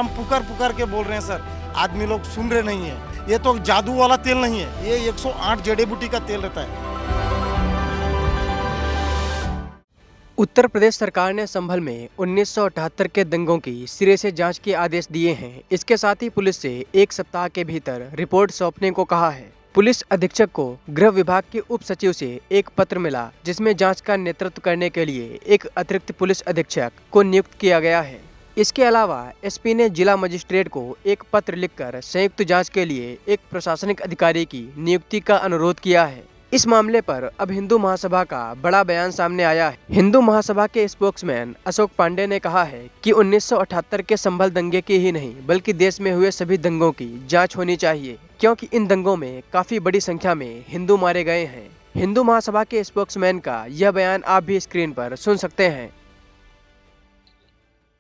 हम पुकार पुकार के बोल रहे हैं सर, आदमी लोग सुन रहे नहीं है। ये तो जादू वाला तेल नहीं है, ये 108 जड़ी बूटी का तेल रहता है। उत्तर प्रदेश सरकार ने संभल में 1978 के दंगों की सिरे से जांच के आदेश दिए हैं। इसके साथ ही पुलिस से 1 सप्ताह के भीतर रिपोर्ट सौंपने को कहा है। पुलिस अधीक्षक को गृह विभाग के उप सचिव से एक पत्र मिला, जिसमें जांच का नेतृत्व करने के लिए एक अतिरिक्त पुलिस अधीक्षक को नियुक्त किया गया है। इसके अलावा एसपी ने जिला मजिस्ट्रेट को एक पत्र लिखकर संयुक्त जांच के लिए एक प्रशासनिक अधिकारी की नियुक्ति का अनुरोध किया है। इस मामले पर अब हिंदू महासभा का बड़ा बयान सामने आया है। हिंदू महासभा के स्पोक्समैन अशोक पांडे ने कहा है कि 1978 के संभल दंगे की ही नहीं बल्कि देश में हुए सभी दंगों की जांच होनी चाहिए, क्योंकि इन दंगों में काफी बड़ी संख्या में हिंदू मारे गए हैं। हिंदू महासभा के स्पोक्समैन का यह बयान आप भी स्क्रीन पर सुन सकते हैं।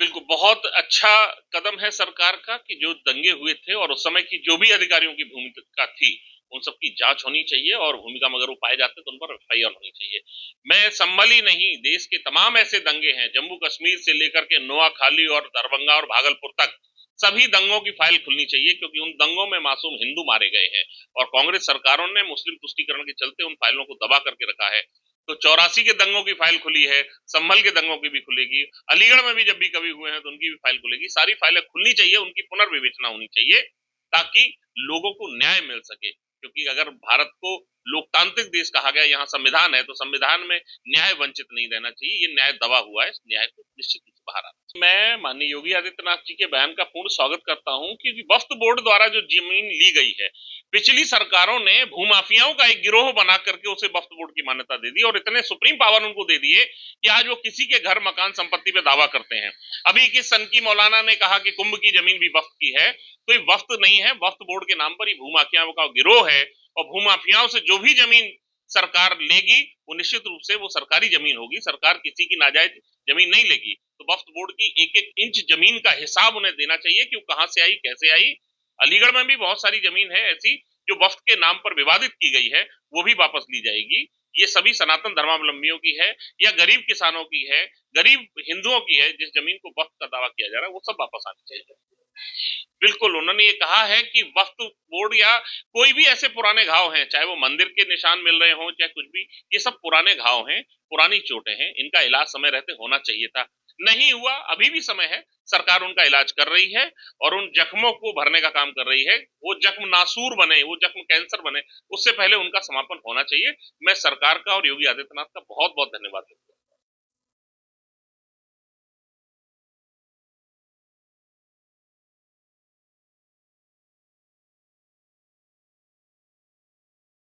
बिल्कुल, बहुत अच्छा कदम है सरकार का कि जो दंगे हुए थे और उस समय की जो भी अधिकारियों की भूमिका थी उन सबकी जांच होनी चाहिए और भूमिका में अगर वो पाए जाते तो उन पर एफआईआर होनी चाहिए। मैं संभल ही नहीं, देश के तमाम ऐसे दंगे हैं, जम्मू कश्मीर से लेकर के नोआखाली और दरभंगा और भागलपुर तक सभी दंगों की फाइल खुलनी चाहिए, क्योंकि उन दंगों में मासूम हिंदू मारे गए हैं और कांग्रेस सरकारों ने मुस्लिम तुष्टीकरण के चलते उन फाइलों को दबा करके रखा है। तो 84 के दंगों की फाइल खुली है, संभल के दंगों की भी खुलेगी, अलीगढ़ में भी जब भी कभी हुए हैं तो उनकी भी फाइल खुलेगी। सारी फाइलें खुलनी चाहिए, उनकी पुनर्विवेचना होनी चाहिए ताकि लोगों को न्याय मिल सके, क्योंकि अगर भारत को लोकतांत्रिक देश कहा गया, यहाँ संविधान है, तो संविधान में न्याय वंचित नहीं रहना चाहिए। ये न्याय दबा हुआ है, इस न्याय को निश्चित रूप से बाहर आना। मैं माननीय योगी आदित्यनाथ जी के बयान का पूर्ण स्वागत करता हूं, क्योंकि वक्फ बोर्ड द्वारा जो जमीन ली गई है, पिछली सरकारों ने भूमाफियाओं का एक गिरोह बना करके उसे वक्फ बोर्ड की मान्यता दे दी और इतने सुप्रीम पावर उनको दे दिए कि आज वो किसी के घर मकान संपत्ति पे दावा करते हैं। अभी 21 सन की मौलाना ने कहा कि कुंभ की जमीन भी वक्फ की है, तो ये वक्फ नहीं है, वक्फ बोर्ड के नाम पर ही भूमाफियाओं का गिरोह है और भूमाफियाओं से जो भी जमीन सरकार लेगी वो निश्चित रूप से वो सरकारी जमीन होगी। सरकार किसी की नाजायज जमीन नहीं लेगी। तो वक्फ बोर्ड की एक एक इंच जमीन का हिसाब उन्हें देना चाहिए कि वो कहां से आई, कैसे आई। अलीगढ़ में भी बहुत सारी जमीन है ऐसी जो वक्फ के नाम पर विवादित की गई है, वो भी वापस ली जाएगी। ये सभी सनातन धर्मावलंबियों की है या गरीब किसानों की है, गरीब हिंदुओं की है, जिस जमीन को वक्फ का दावा किया जा रहा है वो सब वापस आनी चाहिए। बिल्कुल, उन्होंने ये कहा है कि वक्फ बोर्ड या कोई भी ऐसे पुराने घाव हैं, चाहे वो मंदिर के निशान मिल रहे हों, चाहे कुछ भी, ये सब पुराने घाव हैं, पुरानी चोटें हैं, इनका इलाज समय रहते होना चाहिए था, नहीं हुआ। अभी भी समय है, सरकार उनका इलाज कर रही है और उन जख्मों को भरने का काम कर रही है। वो जख्म नासूर बने, वो जख्म कैंसर बने, उससे पहले उनका समापन होना चाहिए। मैं सरकार का और योगी आदित्यनाथ का बहुत बहुत धन्यवाद देता हूं।